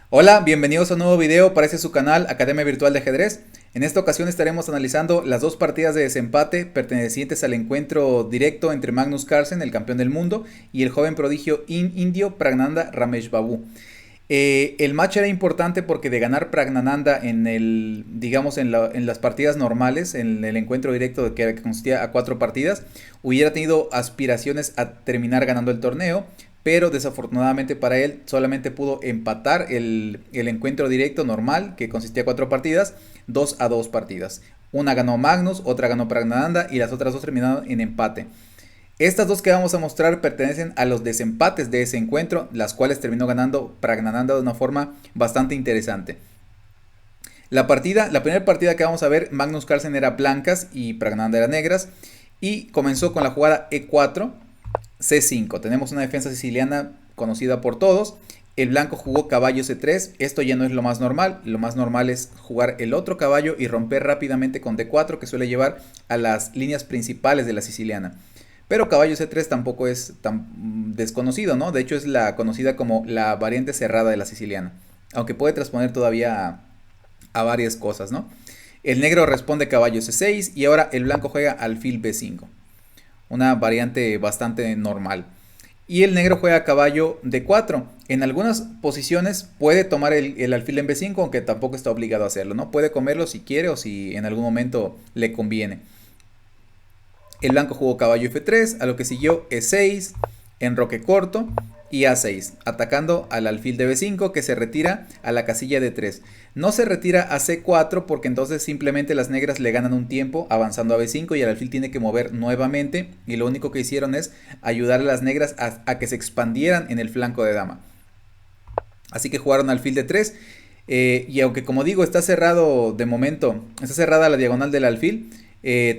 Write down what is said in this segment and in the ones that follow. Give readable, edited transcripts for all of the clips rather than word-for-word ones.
Hola, bienvenidos a un nuevo video para este su canal Academia Virtual de Ajedrez. En esta ocasión estaremos analizando las dos partidas de desempate pertenecientes al encuentro directo entre Magnus Carlsen, el campeón del mundo, y el joven prodigio indio Pragnananda Rameshbabu. El match era importante porque de ganar Pragnananda en el, digamos, en las partidas normales, en el encuentro directo que consistía a 4 partidas, hubiera tenido aspiraciones a terminar ganando el torneo, pero desafortunadamente para él solamente pudo empatar el encuentro directo normal, que consistía a 4 partidas, 2-2 partidas. Una ganó Magnus, otra ganó Pragnananda y las otras dos terminaron en empate. Estas dos que vamos a mostrar pertenecen a los desempates de ese encuentro, las cuales terminó ganando Pragnananda de una forma bastante interesante. La primera partida que vamos a ver, Magnus Carlsen era blancas y Pragnananda era negras, y comenzó con la jugada E4, C5. Tenemos una defensa siciliana conocida por todos. El blanco jugó caballo C3, esto ya no es lo más normal es jugar el otro caballo y romper rápidamente con D4, que suele llevar a las líneas principales de la siciliana. Pero caballo C3 tampoco es tan desconocido, ¿no? De hecho es la conocida como la variante cerrada de la siciliana, aunque puede transponer todavía a varias cosas, ¿no? El negro responde caballo C6 y ahora el blanco juega alfil B5, una variante bastante normal. Y el negro juega caballo D4. En algunas posiciones puede tomar el alfil en B5, aunque tampoco está obligado a hacerlo, ¿no? Puede comerlo si quiere o si en algún momento le conviene. El blanco jugó caballo F3, a lo que siguió E6, enroque corto y A6, atacando al alfil de B5 que se retira a la casilla de 3. No se retira a C4 porque entonces simplemente las negras le ganan un tiempo avanzando a B5 y el alfil tiene que mover nuevamente, y lo único que hicieron es ayudar a las negras a que se expandieran en el flanco de dama. Así que jugaron alfil de 3. Y aunque, como digo, está cerrado de momento, está cerrada la diagonal del alfil,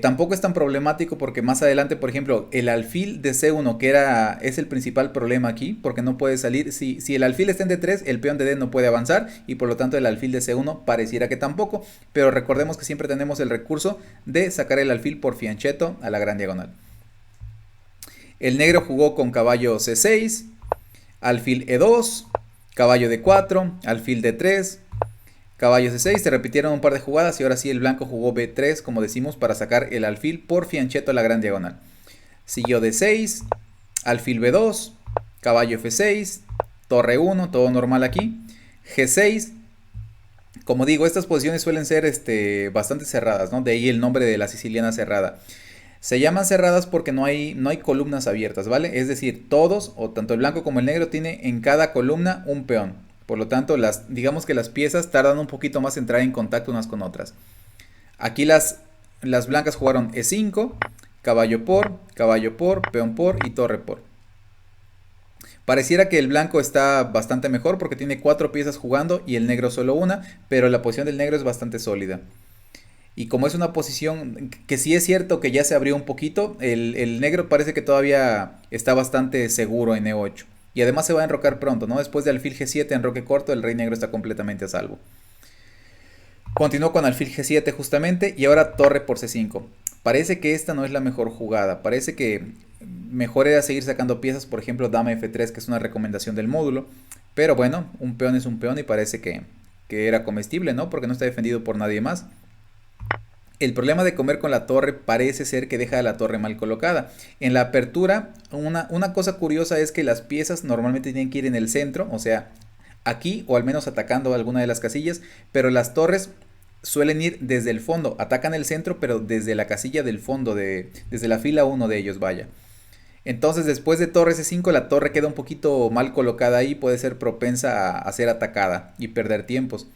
tampoco es tan problemático porque más adelante, por ejemplo, el alfil de C1, es el principal problema aquí, porque no puede salir. Si el alfil está en D3, el peón de D no puede avanzar y por lo tanto el alfil de C1 pareciera que tampoco, pero recordemos que siempre tenemos el recurso de sacar el alfil por fianchetto a la gran diagonal. El negro jugó con caballo C6, alfil E2, caballo D4, alfil D3, caballo C6, se repitieron un par de jugadas y ahora sí el blanco jugó B3, como decimos, para sacar el alfil por fianchetto a la gran diagonal. Siguió D6, alfil B2, caballo F6, torre 1, todo normal aquí, G6. Como digo, estas posiciones suelen ser bastante cerradas, ¿no? De ahí el nombre de la siciliana cerrada. Se llaman cerradas porque no hay columnas abiertas, ¿vale? Es decir, todos, o tanto el blanco como el negro, tiene en cada columna un peón. Por lo tanto, digamos que las piezas tardan un poquito más en entrar en contacto unas con otras. Aquí las blancas jugaron E5, caballo por, peón por y torre por. Pareciera que el blanco está bastante mejor porque tiene 4 piezas jugando y el negro solo una, pero la posición del negro es bastante sólida. Y como es una posición que sí es cierto que ya se abrió un poquito, el negro parece que todavía está bastante seguro en E8. Y además se va a enrocar pronto, ¿no? Después de alfil G7, enroque corto, el rey negro está completamente a salvo. Continuó con alfil G7 justamente y ahora torre por C5. Parece que esta no es la mejor jugada. Parece que mejor era seguir sacando piezas, por ejemplo, dama F3, que es una recomendación del módulo. Pero bueno, un peón es un peón y parece que era comestible, ¿no? Porque no está defendido por nadie más. El problema de comer con la torre parece ser que deja la torre mal colocada. En la apertura, una cosa curiosa es que las piezas normalmente tienen que ir en el centro, o sea, aquí o al menos atacando alguna de las casillas, pero las torres suelen ir desde el fondo, atacan el centro, pero desde la casilla del fondo, desde la fila 1 de ellos, vaya. Entonces, después de torre C5, la torre queda un poquito mal colocada ahí, puede ser propensa a ser atacada y perder tiempos.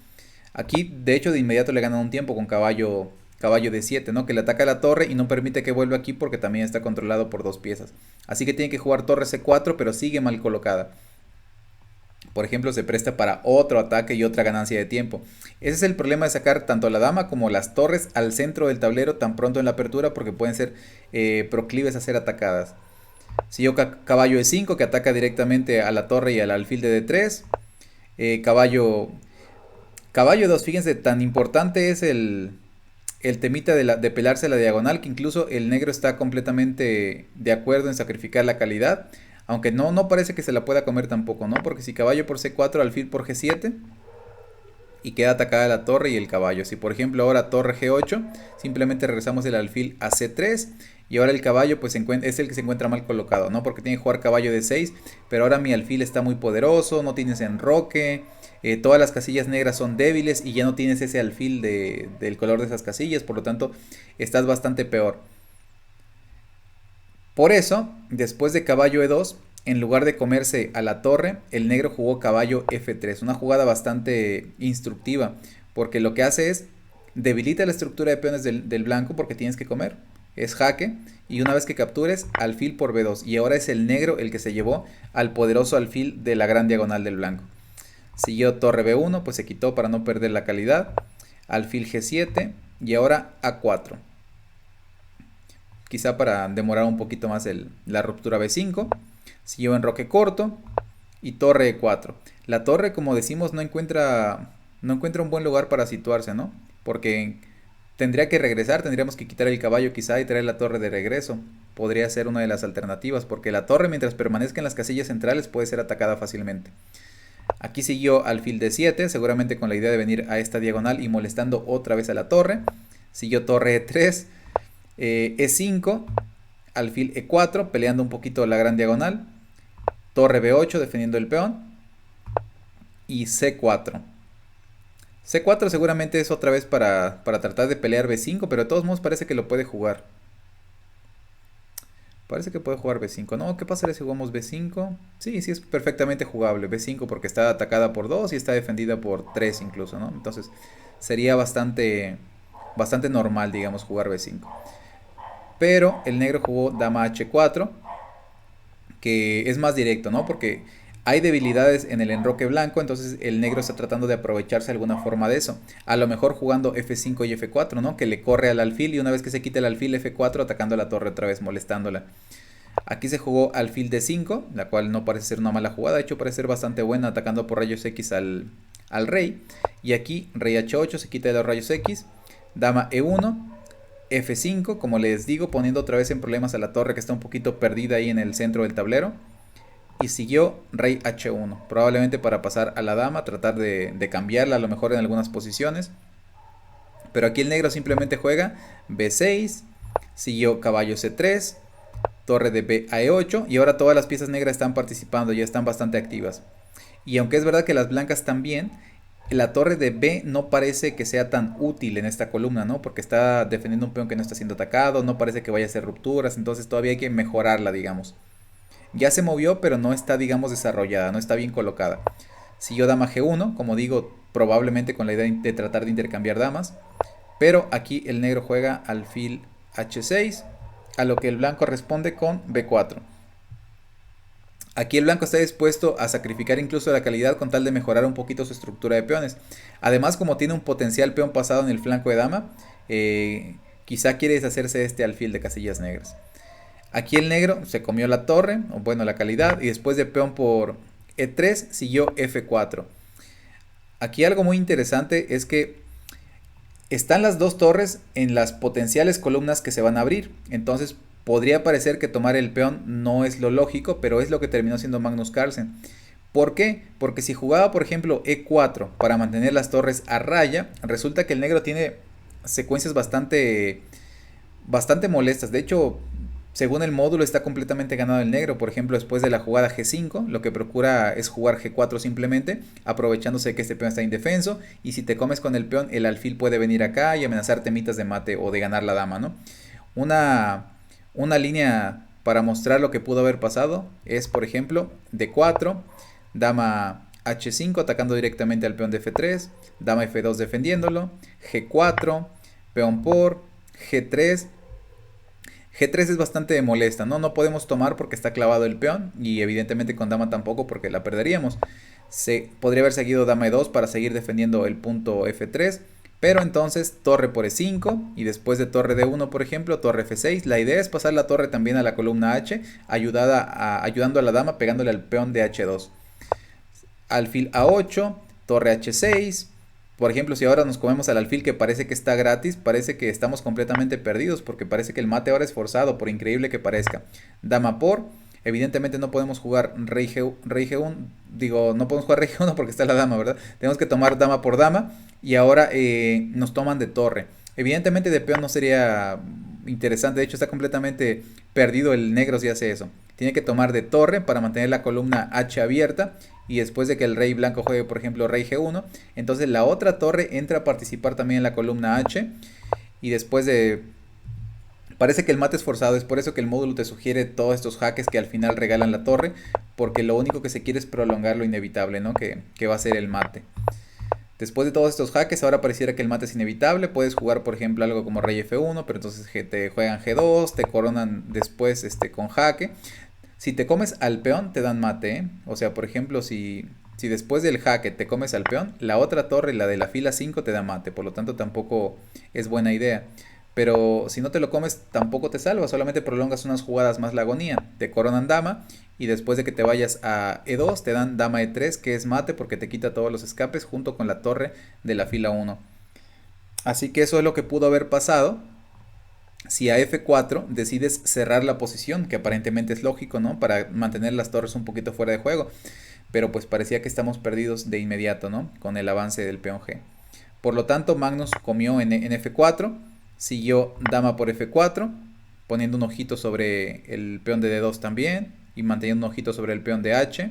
Aquí, de hecho, de inmediato le ganan un tiempo con caballo D7, ¿no? Que le ataca a la torre y no permite que vuelva aquí porque también está controlado por 2 piezas. Así que tiene que jugar torre C4, pero sigue mal colocada. Por ejemplo, se presta para otro ataque y otra ganancia de tiempo. Ese es el problema de sacar tanto la dama como las torres al centro del tablero tan pronto en la apertura, porque pueden ser proclives a ser atacadas. Siguió caballo E5, que ataca directamente a la torre y al alfil de D3. Caballo 2, fíjense, tan importante es el temita de pelarse la diagonal, que incluso el negro está completamente de acuerdo en sacrificar la calidad, aunque no parece que se la pueda comer tampoco, ¿no? Porque si caballo por C4, alfil por G7, y queda atacada la torre y el caballo. Si por ejemplo ahora torre G8, simplemente regresamos el alfil a C3 y ahora el caballo pues es el que se encuentra mal colocado, ¿no? Porque tiene que jugar caballo de 6, pero ahora mi alfil está muy poderoso, no tienes enroque, todas las casillas negras son débiles y ya no tienes ese alfil del color de esas casillas, por lo tanto estás bastante peor. Por eso, después de caballo E2, en lugar de comerse a la torre, el negro jugó caballo F3, una jugada bastante instructiva, porque lo que hace es debilita la estructura de peones del blanco porque tienes que comer, es jaque, y una vez que captures, alfil por B2, y ahora es el negro el que se llevó al poderoso alfil de la gran diagonal del blanco. Siguió torre B1, pues se quitó para no perder la calidad, alfil G7 y ahora A4. Quizá para demorar un poquito más la ruptura B5. Siguió enroque corto y torre E4. La torre, como decimos, no encuentra un buen lugar para situarse, ¿no? Porque tendría que regresar, tendríamos que quitar el caballo quizá y traer la torre de regreso. Podría ser una de las alternativas, porque la torre mientras permanezca en las casillas centrales puede ser atacada fácilmente. Aquí siguió alfil D7, seguramente con la idea de venir a esta diagonal y molestando otra vez a la torre. Siguió torre E3, E5, alfil E4, peleando un poquito la gran diagonal. Torre B8, defendiendo el peón. Y C4. C4 seguramente es otra vez para tratar de pelear B5, pero de todos modos parece que lo puede jugar. Parece que puede jugar B5. No, ¿qué pasaría si jugamos B5? Sí, sí es perfectamente jugable B5 porque está atacada por 2 y está defendida por 3 incluso, ¿no? Entonces sería bastante normal, digamos, jugar B5. Pero el negro jugó dama H4, que es más directo, ¿no? Porque hay debilidades en el enroque blanco, entonces el negro está tratando de aprovecharse de alguna forma de eso. A lo mejor jugando F5 y F4, ¿no? Que le corre al alfil y una vez que se quite el alfil F4 atacando a la torre otra vez, molestándola. Aquí se jugó alfil D5, la cual no parece ser una mala jugada, de hecho parece ser bastante buena atacando por rayos X al rey. Y aquí rey H8 se quita de los rayos X, dama E1, F5, como les digo, poniendo otra vez en problemas a la torre que está un poquito perdida ahí en el centro del tablero. Y siguió rey H1, probablemente para pasar a la dama, tratar de cambiarla a lo mejor en algunas posiciones. Pero aquí el negro simplemente juega B6, siguió caballo C3, torre de B a E8 y ahora todas las piezas negras están participando, ya están bastante activas. Y aunque es verdad que las blancas también, la torre de B no parece que sea tan útil en esta columna, ¿no? Porque está defendiendo un peón que no está siendo atacado, no parece que vaya a hacer rupturas, entonces todavía hay que mejorarla, digamos. Ya se movió, pero no está, digamos, desarrollada, no está bien colocada. Siguió dama G1, como digo, probablemente con la idea de tratar de intercambiar damas. Pero aquí el negro juega alfil H6, a lo que el blanco responde con B4. Aquí el blanco está dispuesto a sacrificar incluso la calidad con tal de mejorar un poquito su estructura de peones. Además, como tiene un potencial peón pasado en el flanco de dama, quizá quiere deshacerse de este alfil de casillas negras. Aquí el negro se comió la torre, o bueno, la calidad, y después de peón por E3 siguió F4. Aquí algo muy interesante es que están las dos torres en las potenciales columnas que se van a abrir. Entonces podría parecer que tomar el peón no es lo lógico, pero es lo que terminó siendo Magnus Carlsen. ¿Por qué? Porque si jugaba, por ejemplo, E4 para mantener las torres a raya, resulta que el negro tiene secuencias bastante molestas. De hecho, según el módulo está completamente ganado el negro. Por ejemplo, después de la jugada G5, lo que procura es jugar G4 simplemente, aprovechándose de que este peón está indefenso. Y si te comes con el peón, el alfil puede venir acá y amenazarte mitas de mate o de ganar la dama, ¿no? Una línea para mostrar lo que pudo haber pasado es, por ejemplo, D4, dama H5 atacando directamente al peón de F3, dama F2 defendiéndolo, G4, peón por, G3. G3 es bastante molesta, ¿no? No podemos tomar porque está clavado el peón y evidentemente con dama tampoco porque la perderíamos. Se podría haber seguido dama E2 para seguir defendiendo el punto F3, pero entonces torre por E5 y después de torre D1, por ejemplo, torre F6. La idea es pasar la torre también a la columna H, ayudando a la dama pegándole al peón de H2. Alfil A8, torre H6. Por ejemplo, si ahora nos comemos al alfil que parece que está gratis, parece que estamos completamente perdidos porque parece que el mate ahora es forzado, por increíble que parezca. Dama por, Evidentemente no podemos jugar rey G1, digo, no podemos jugar rey G1 porque está la dama, ¿verdad? Tenemos que tomar dama por dama y ahora nos toman de torre. Evidentemente de peón no sería interesante, de hecho está completamente perdido el negro si hace eso. Tiene que tomar de torre para mantener la columna H abierta y después de que el rey blanco juegue, por ejemplo, rey G1, entonces la otra torre entra a participar también en la columna H y después de... Parece que el mate es forzado, es por eso que el módulo te sugiere todos estos jaques que al final regalan la torre, porque lo único que se quiere es prolongar lo inevitable, ¿no? Que va a ser el mate. Después de todos estos jaques, ahora pareciera que el mate es inevitable. Puedes jugar, por ejemplo, algo como rey F1, pero entonces te juegan G2, te coronan después con jaque. Si te comes al peón, te dan mate, ¿eh? O sea, por ejemplo, si después del jaque te comes al peón, la otra torre, la de la fila 5, te da mate. Por lo tanto, tampoco es buena idea. Pero si no te lo comes, tampoco te salva. Solamente prolongas unas jugadas más la agonía. Te coronan dama. Y después de que te vayas a E2, te dan dama E3, que es mate porque te quita todos los escapes junto con la torre de la fila 1. Así que eso es lo que pudo haber pasado si a F4 decides cerrar la posición, que aparentemente es lógico, ¿no? Para mantener las torres un poquito fuera de juego. Pero pues parecía que estamos perdidos de inmediato, ¿no? Con el avance del peón G. Por lo tanto, Magnus comió en F4, siguió dama por F4, poniendo un ojito sobre el peón de D2 también, y manteniendo un ojito sobre el peón de H.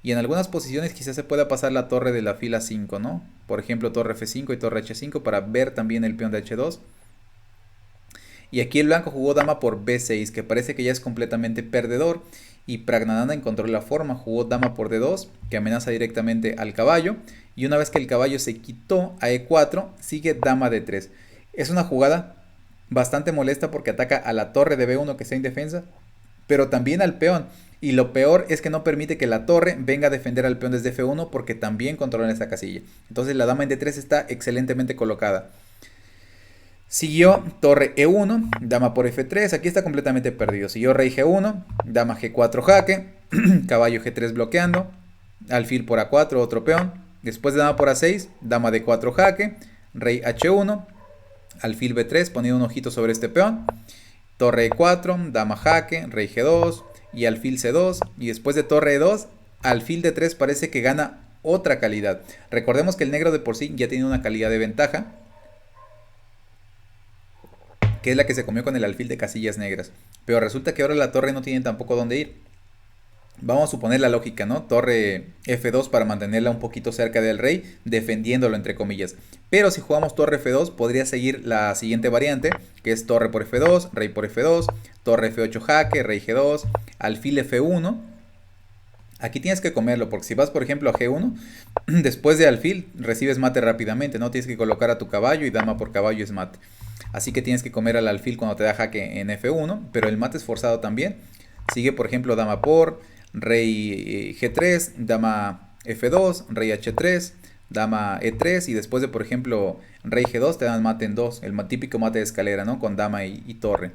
Y en algunas posiciones quizás se pueda pasar la torre de la fila 5, ¿no? Por ejemplo, torre F5 y torre H5 para ver también el peón de H2. Y aquí el blanco jugó dama por B6, que parece que ya es completamente perdedor. Y Praggnanandhaa encontró la forma, jugó dama por D2, que amenaza directamente al caballo. Y una vez que el caballo se quitó a E4, sigue dama D3. Es una jugada bastante molesta porque ataca a la torre de B1 que está indefensa, pero también al peón. Y lo peor es que no permite que la torre venga a defender al peón desde F1 porque también controla esa casilla. Entonces la dama en D3 está excelentemente colocada. Siguió torre E1, dama por F3, aquí está completamente perdido. Siguió rey G1, dama G4 jaque, caballo G3 bloqueando, alfil por A4, otro peón. Después de dama por A6, dama D4 jaque, rey H1, alfil B3 poniendo un ojito sobre este peón, torre E4, dama jaque, rey G2 y alfil C2. Y después de torre E2, alfil D3 parece que gana otra calidad. Recordemos que el negro de por sí ya tiene una calidad de ventaja, que es la que se comió con el alfil de casillas negras. Pero resulta que ahora la torre no tiene tampoco dónde ir. Vamos a suponer la lógica, ¿no? Torre F2 para mantenerla un poquito cerca del rey, defendiéndolo entre comillas. Pero si jugamos torre F2, podría seguir la siguiente variante, que es torre por F2, rey por F2, torre F8 jaque, rey G2, alfil F1. Aquí tienes que comerlo, porque si vas por ejemplo a G1, después de alfil recibes mate rápidamente, ¿no? Tienes que colocar a tu caballo y dama por caballo es mate. Así que tienes que comer al alfil cuando te da jaque en F1, pero el mate es forzado también. Sigue por ejemplo dama por, rey G3, dama F2, rey H3, dama E3 y después de por ejemplo rey G2 te dan mate en 2, el típico mate de escalera, ¿no? Con dama y torre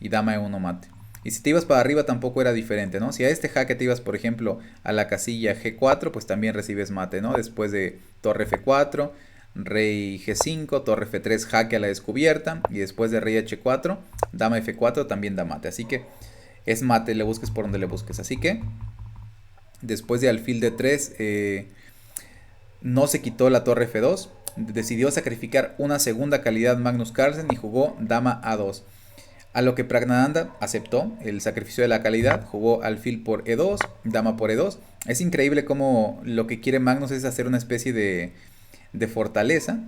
y dama E1 mate. Y si te ibas para arriba tampoco era diferente, ¿no? Si a este jaque te ibas, por ejemplo, a la casilla G4, pues también recibes mate, ¿no? Después de torre F4, rey G5, torre F3, jaque a la descubierta. Y después de rey H4, dama F4 también da mate. Así que es mate, le busques por donde le busques. Así que después de alfil D3, no se quitó la torre F2. Decidió sacrificar una segunda calidad Magnus Carlsen y jugó dama A2. A lo que Praggnanandhaa aceptó el sacrificio de la calidad, jugó alfil por E2, dama por E2. Es increíble cómo lo que quiere Magnus es hacer una especie de fortaleza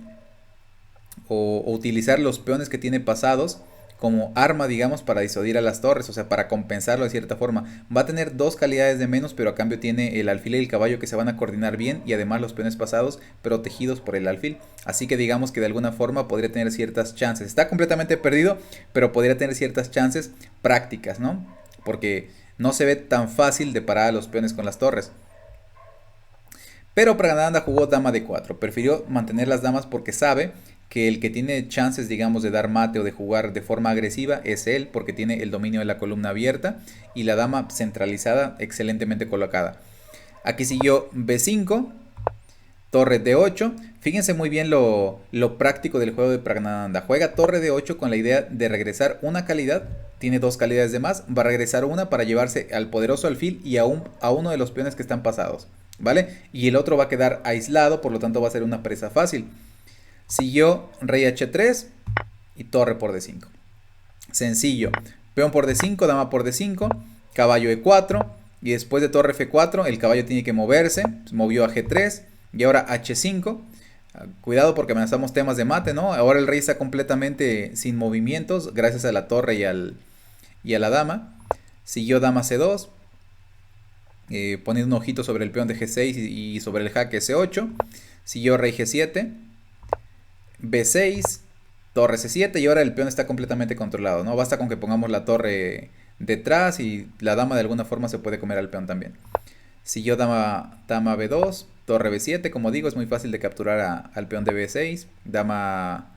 o utilizar los peones que tiene pasados como arma, digamos, para disuadir a las torres, o sea, para compensarlo de cierta forma. Va a tener dos calidades de menos, pero a cambio tiene el alfil y el caballo que se van a coordinar bien y además los peones pasados protegidos por el alfil. Así que digamos que de alguna forma podría tener ciertas chances. Está completamente perdido, pero podría tener ciertas chances prácticas, ¿no? Porque no se ve tan fácil de parar a los peones con las torres. Pero Praggnanandhaa jugó dama D4, prefirió mantener las damas porque sabe que el que tiene chances, digamos, de dar mate o de jugar de forma agresiva es él, porque tiene el dominio de la columna abierta y la dama centralizada excelentemente colocada. Aquí siguió B5, torre D8. Fíjense muy bien lo práctico del juego de Praggnanandhaa. Juega torre D8 con la idea de regresar una calidad tiene dos calidades de más, va a regresar una para llevarse al poderoso alfil y a uno de los peones que están pasados, ¿vale? Y el otro va a quedar aislado, por lo tanto va a ser una presa fácil. Siguió rey h3 y torre por d5. Sencillo. Peón por d5, dama por d5, caballo e4 y después de torre f4 el caballo tiene que moverse, se movió a g3 y ahora h5. Cuidado porque amenazamos temas de mate, ¿no? Ahora el rey está completamente sin movimientos gracias a la torre y a la dama. Siguió dama c2, poniendo un ojito sobre el peón de g6 y sobre el jaque c8. Siguió rey g7, b6, torre c7 y ahora el peón está completamente controlado, ¿no? Basta con que pongamos la torre detrás y la dama de alguna forma se puede comer al peón también. Siguió dama b2, torre b7, como digo, es muy fácil de capturar al peón de b6, dama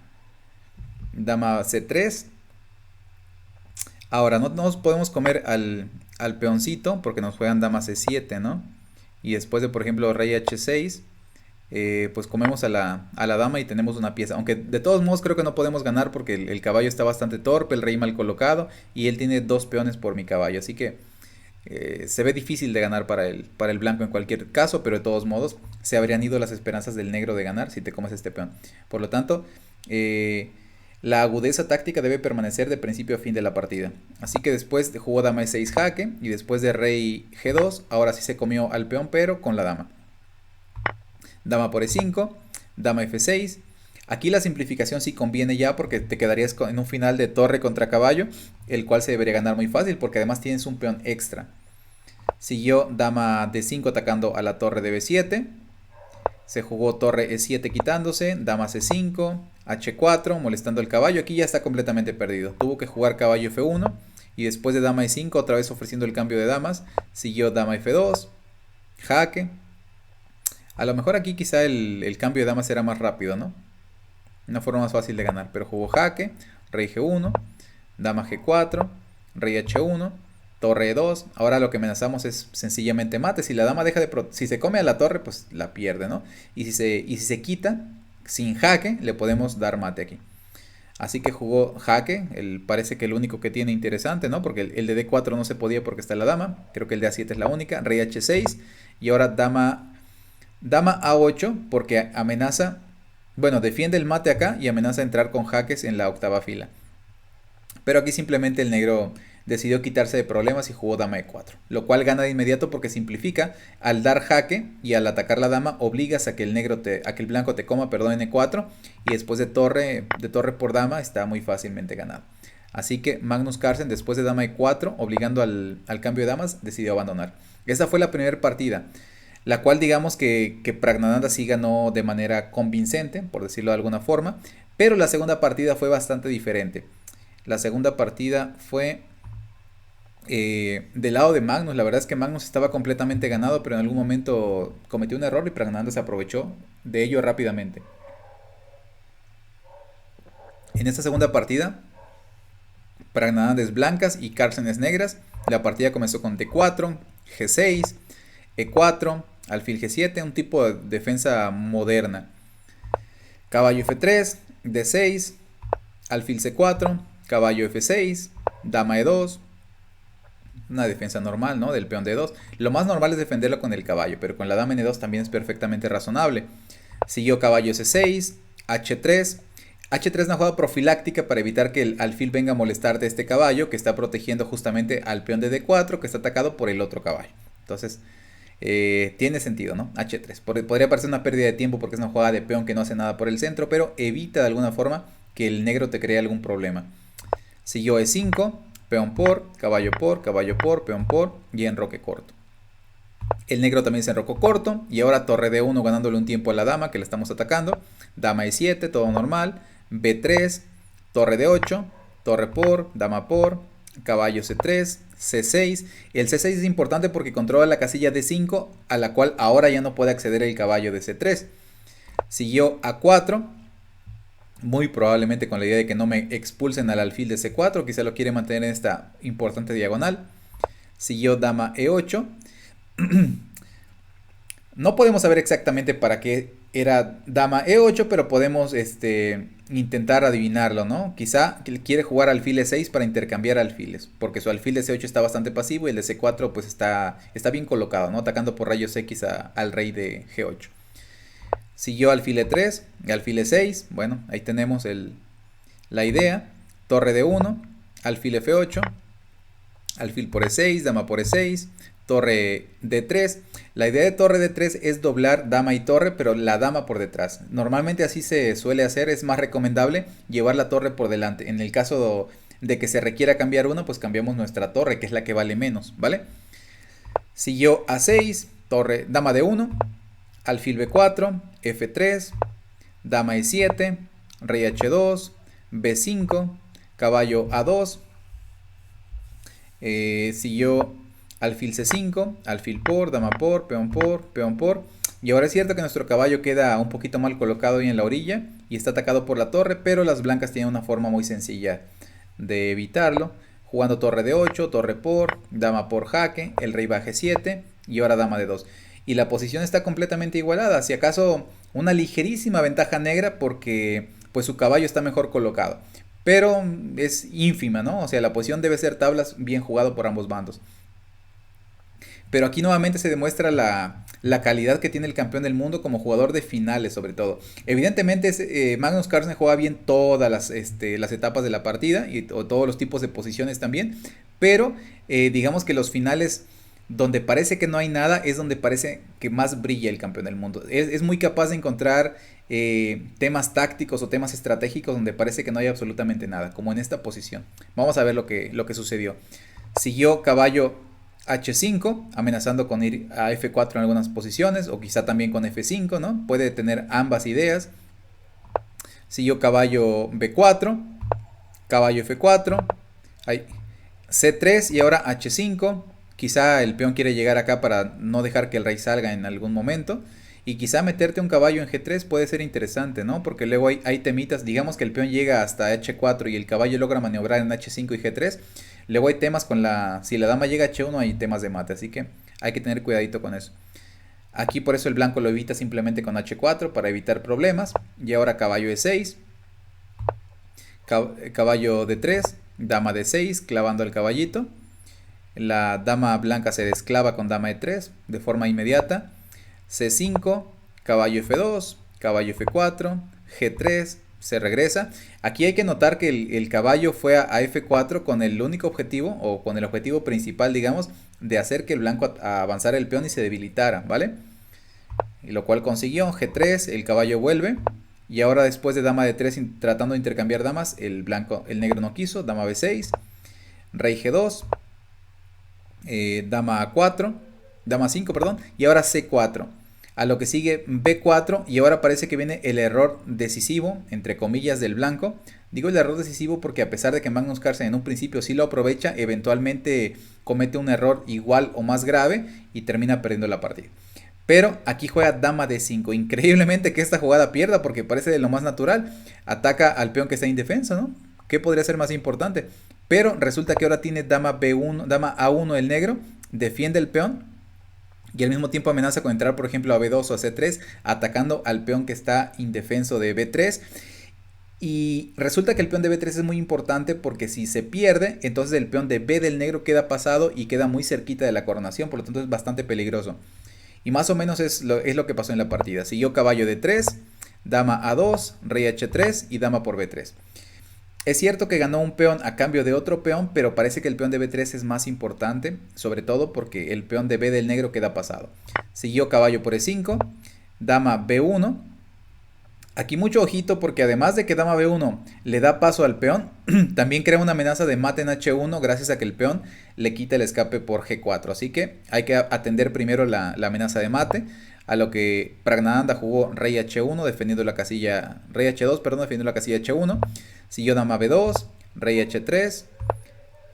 c3. Ahora no nos podemos comer al peoncito porque nos juegan dama c7, ¿no? Y después de, por ejemplo, rey h6, pues comemos a la dama y tenemos una pieza. Aunque de todos modos creo que no podemos ganar porque el caballo está bastante torpe, el rey mal colocado y él tiene dos peones por mi caballo. Así que se ve difícil de ganar para el blanco en cualquier caso, pero de todos modos se habrían ido las esperanzas del negro de ganar si te comes este peón. Por lo tanto, la agudeza táctica debe permanecer de principio a fin de la partida. Así que después jugó dama e6 jaque y después de rey g2, ahora sí se comió al peón pero con la dama. Dama por e5, dama f6. Aquí la simplificación sí conviene ya porque te quedarías en un final de torre contra caballo, el cual se debería ganar muy fácil porque además tienes un peón extra. Siguió dama d5 atacando a la torre de b7. Se jugó torre e7 quitándose, dama c5, h4 molestando al caballo. Aquí ya está completamente perdido. Tuvo que jugar caballo f1 y después de dama e5 otra vez ofreciendo el cambio de damas. Siguió dama f2, jaque. A lo mejor aquí quizá el cambio de damas será más rápido, ¿no? Una forma más fácil de ganar. Pero jugó jaque, rey g1, dama g4, rey h1, torre e2. Ahora lo que amenazamos es sencillamente mate. Si la dama deja si se come a la torre, pues la pierde, ¿no? Y si se quita sin jaque, le podemos dar mate aquí. Así que jugó jaque. Parece que el único que tiene interesante, ¿no? Porque el de d4 no se podía porque está la dama. Creo que el de a7 es la única. Rey h6 y ahora dama a8 porque amenaza, bueno, defiende el mate acá y amenaza a entrar con jaques en la octava fila. Pero aquí simplemente el negro decidió quitarse de problemas y jugó dama e4, lo cual gana de inmediato porque simplifica. Al dar jaque y al atacar la dama obligas a que el blanco te coma, perdón, en e4 y después de torre por dama está muy fácilmente ganado. Así que Magnus Carlsen después de dama e4 obligando al cambio de damas decidió abandonar. Esa fue la primera partida, la cual digamos que Praggnanandhaa sí ganó de manera convincente, por decirlo de alguna forma, pero la segunda partida fue bastante diferente. La segunda partida fue del lado de Magnus. La verdad es que Magnus estaba completamente ganado, pero en algún momento cometió un error y Praggnanandhaa se aprovechó de ello rápidamente. En esta segunda partida, Praggnanandhaa es blancas y Carlsen es negras. La partida comenzó con d4, g6, e4, alfil g7, un tipo de defensa moderna. Caballo f3, d6, alfil c4, caballo f6, dama e2. Una defensa normal, ¿no? Del peón d2. Lo más normal es defenderlo con el caballo, pero con la dama n2 también es perfectamente razonable. Siguió caballo c6, h3. H3 es una jugada profiláctica para evitar que el alfil venga a molestar de este caballo que está protegiendo justamente al peón de d4 que está atacado por el otro caballo. Entonces, tiene sentido, ¿no? H3. Podría parecer una pérdida de tiempo porque es una jugada de peón que no hace nada por el centro, pero evita de alguna forma que el negro te cree algún problema. Siguió e5, peón por, caballo por, peón por y enroque corto. El negro también se enrocó corto y ahora torre d1 ganándole un tiempo a la dama que le estamos atacando. Dama e7, todo normal. b3, torre d8, torre por, dama por, caballo c3, c6. El c6 es importante porque controla la casilla d5 a la cual ahora ya no puede acceder el caballo de c3. Siguió a4, muy probablemente con la idea de que no me expulsen al alfil de c4, quizá lo quiere mantener en esta importante diagonal. Siguió dama e8. No podemos saber exactamente para qué era dama e8, pero podemos intentar adivinarlo, ¿no? Quizá quiere jugar alfil E6 para intercambiar alfiles, porque su alfil de C8 está bastante pasivo y el de C4 pues está bien colocado, ¿no? Atacando por rayos X al rey de G8. Siguió alfil E3, alfil E6, bueno, ahí tenemos la idea. Torre de 1, alfil F8, alfil por E6, dama por E6, torre D3. La idea de torre D3 es doblar dama y torre, pero la dama por detrás. Normalmente así se suele hacer, es más recomendable llevar la torre por delante. En el caso de que se requiera cambiar una, pues cambiamos nuestra torre, que es la que vale menos, ¿vale? Siguió A6, torre, dama de 1, alfil B4, F3, dama E7, rey H2, B5, caballo A2, siguió alfil C5, alfil por, dama por, peón por. Y ahora es cierto que nuestro caballo queda un poquito mal colocado ahí en la orilla y está atacado por la torre, pero las blancas tienen una forma muy sencilla de evitarlo. Jugando torre de 8, torre por, dama por jaque, el rey va G7 y ahora dama de 2. Y la posición está completamente igualada, si acaso una ligerísima ventaja negra porque pues su caballo está mejor colocado. Pero es ínfima, ¿no? O sea, la posición debe ser tablas, bien jugado por ambos bandos. Pero aquí nuevamente se demuestra la calidad que tiene el campeón del mundo como jugador de finales sobre todo. Evidentemente Magnus Carlsen juega bien todas las etapas de la partida y todos los tipos de posiciones también. Pero digamos que los finales donde parece que no hay nada es donde parece que más brilla el campeón del mundo. Es muy capaz de encontrar temas tácticos o temas estratégicos donde parece que no hay absolutamente nada, como en esta posición. Vamos a ver lo que sucedió. Siguió caballo H5, amenazando con ir a F4 en algunas posiciones, o quizá también con F5, ¿no? Puede tener ambas ideas. Siguió caballo B4, caballo F4, ahí, C3 y ahora H5. Quizá el peón quiere llegar acá para no dejar que el rey salga en algún momento. Y quizá meterte un caballo en G3 puede ser interesante, ¿no? Porque luego hay temitas, digamos que el peón llega hasta H4 y el caballo logra maniobrar en H5 y G3. Luego hay temas si la dama llega a H1 hay temas de mate, así que hay que tener cuidadito con eso. Aquí por eso el blanco lo evita simplemente con H4 para evitar problemas. Y ahora caballo E6, caballo D3, dama D6, clavando el caballito. La dama blanca se desclava con dama E3 de forma inmediata. C5, caballo F2, caballo F4, G3, se regresa. Aquí hay que notar que el caballo fue a F4 con el único objetivo, o con el objetivo principal, digamos, de hacer que el blanco avanzara el peón y se debilitara, ¿vale? Y lo cual consiguió. G3, el caballo vuelve. Y ahora después de dama D3 tratando de intercambiar damas, el negro no quiso. Dama B6, rey G2, dama A4, dama 5, perdón, y ahora C4. A lo que sigue B4 y ahora parece que viene el error decisivo, entre comillas, del blanco. Digo el error decisivo porque a pesar de que Magnus Carlsen en un principio sí lo aprovecha, eventualmente comete un error igual o más grave y termina perdiendo la partida. Pero aquí juega dama D5. Increíblemente que esta jugada pierda porque parece de lo más natural. Ataca al peón que está indefenso, ¿no? ¿Qué podría ser más importante? Pero resulta que ahora tiene dama B1, dama A1 el negro, defiende el peón y al mismo tiempo amenaza con entrar por ejemplo a B2 o a C3 atacando al peón que está indefenso de B3. Y resulta que el peón de B3 es muy importante porque si se pierde, entonces el peón de B del negro queda pasado y queda muy cerquita de la coronación, por lo tanto es bastante peligroso. Y más o menos es lo que pasó en la partida. Siguió caballo D3, dama A2, rey H3 y dama por B3. Es cierto que ganó un peón a cambio de otro peón, pero parece que el peón de B3 es más importante, sobre todo porque el peón de B del negro queda pasado. Siguió caballo por E5, dama B1. Aquí mucho ojito porque además de que dama B1 le da paso al peón, también crea una amenaza de mate en H1 gracias a que el peón le quita el escape por G4. Así que hay que atender primero la amenaza de mate. A lo que Praggnanandhaa jugó rey H1 defendiendo la casilla, rey H2, perdón, defendiendo la casilla H1. Siguió dama B2, rey H3,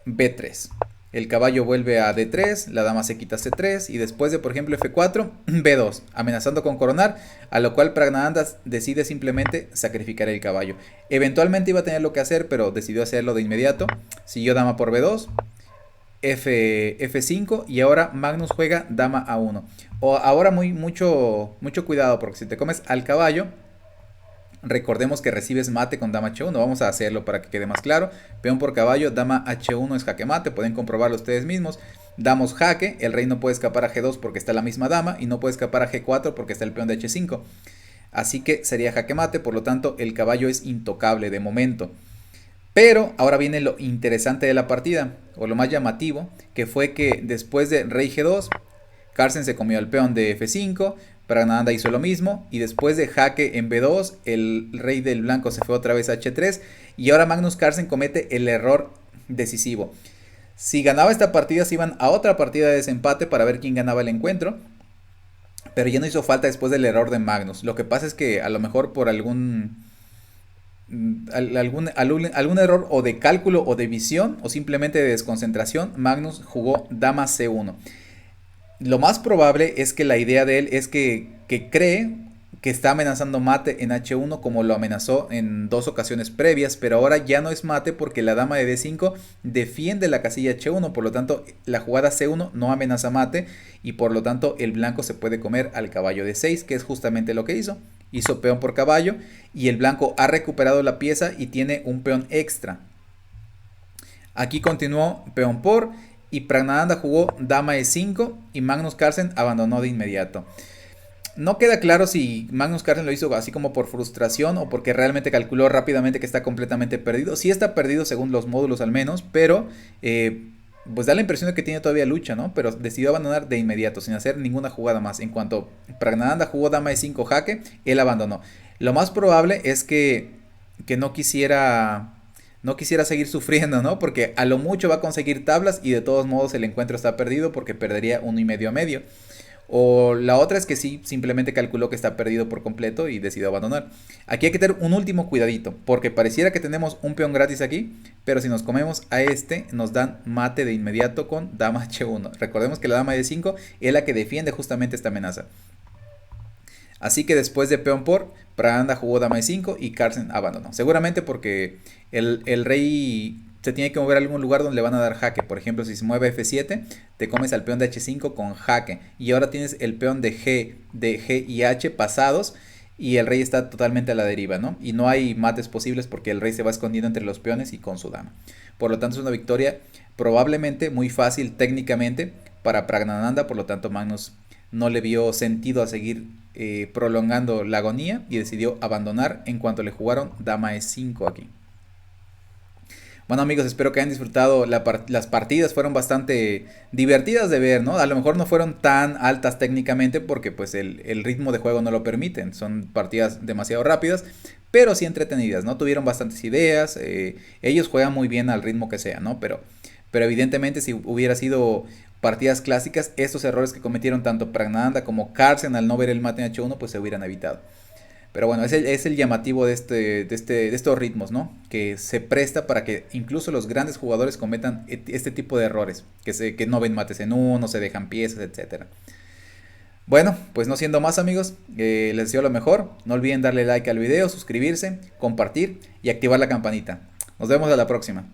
B3. El caballo vuelve a D3, la dama se quita C3 y después de por ejemplo F4, B2, amenazando con coronar, a lo cual Praggnanandhaa decide simplemente sacrificar el caballo. Eventualmente iba a tener lo que hacer, pero decidió hacerlo de inmediato. Siguió dama por B2, F5 y ahora Magnus juega dama A1. Ahora mucho cuidado porque si te comes al caballo, Recordemos que recibes mate con dama h1, vamos a hacerlo para que quede más claro. Peón por caballo, dama h1 es jaque mate, pueden comprobarlo ustedes mismos. Damos jaque, el rey no puede escapar a g2 porque está la misma dama y no puede escapar a g4 porque está el peón de h5. Así que sería jaque mate, por lo tanto el caballo es intocable de momento. Pero ahora viene lo interesante de la partida, o lo más llamativo, que fue que después de rey g2, Carlsen se comió el peón de f5, Praggnanandhaa hizo lo mismo, y después de jaque en b2, el rey del blanco se fue otra vez a h3, y ahora Magnus Carlsen comete el error decisivo. Si ganaba esta partida, se iban a otra partida de desempate para ver quién ganaba el encuentro, pero ya no hizo falta después del error de Magnus. Lo que pasa es que a lo mejor por algún error o de cálculo o de visión o simplemente de desconcentración, Magnus jugó dama c1. Lo más probable es que la idea de él es que cree que está amenazando mate en h1 como lo amenazó en 2 ocasiones previas, pero ahora ya no es mate porque la dama de d5 defiende la casilla h1, por lo tanto la jugada c1 no amenaza mate y por lo tanto el blanco se puede comer al caballo de 6, que es justamente lo que hizo. Hizo peón por caballo y el blanco ha recuperado la pieza y tiene un peón extra. Aquí continuó peón por y Praggnanandhaa jugó dama e5 y Magnus Carlsen abandonó de inmediato. No queda claro si Magnus Carlsen lo hizo así como por frustración o porque realmente calculó rápidamente que está completamente perdido. Sí está perdido según los módulos al menos, pero pues da la impresión de que tiene todavía lucha, ¿no? Pero decidió abandonar de inmediato, sin hacer ninguna jugada más. En cuanto Praggnanandhaa jugó dama e5 jaque, él abandonó. Lo más probable es que no quisiera seguir sufriendo, ¿no? Porque a lo mucho va a conseguir tablas y de todos modos el encuentro está perdido porque perdería 1,5 a medio. O la otra es que sí, simplemente calculó que está perdido por completo y decidió abandonar. Aquí hay que tener un último cuidadito, porque pareciera que tenemos un peón gratis aquí, pero si nos comemos a este, nos dan mate de inmediato con dama h1. Recordemos que la dama de 5 es la que defiende justamente esta amenaza. Así que después de peón por, Praggnanandhaa jugó dama e5 y Carlsen abandonó. Seguramente porque el rey se tiene que mover a algún lugar donde le van a dar jaque. Por ejemplo, si se mueve f7, te comes al peón de h5 con jaque. Y ahora tienes el peón de G y H pasados y el rey está totalmente a la deriva, ¿no? Y no hay mates posibles porque el rey se va escondiendo entre los peones y con su dama. Por lo tanto, es una victoria probablemente muy fácil técnicamente para Praggnanandhaa. Por lo tanto, Magnus no le vio sentido a seguir prolongando la agonía y decidió abandonar en cuanto le jugaron dama e5 aquí. Bueno amigos, espero que hayan disfrutado las partidas, fueron bastante divertidas de ver, ¿no? A lo mejor no fueron tan altas técnicamente porque pues el ritmo de juego no lo permiten, son partidas demasiado rápidas, pero sí entretenidas, ¿no? Tuvieron bastantes ideas, ellos juegan muy bien al ritmo que sea, ¿no? Pero evidentemente si hubiera sido partidas clásicas, estos errores que cometieron tanto Praggnanandhaa como Carlsen al no ver el mate en h1 pues se hubieran evitado. Pero bueno, es el llamativo de estos ritmos, ¿no? Que se presta para que incluso los grandes jugadores cometan este tipo de errores. Que no ven mates en uno, se dejan piezas, etc. Bueno, pues no siendo más amigos, les deseo lo mejor. No olviden darle like al video, suscribirse, compartir y activar la campanita. Nos vemos a la próxima.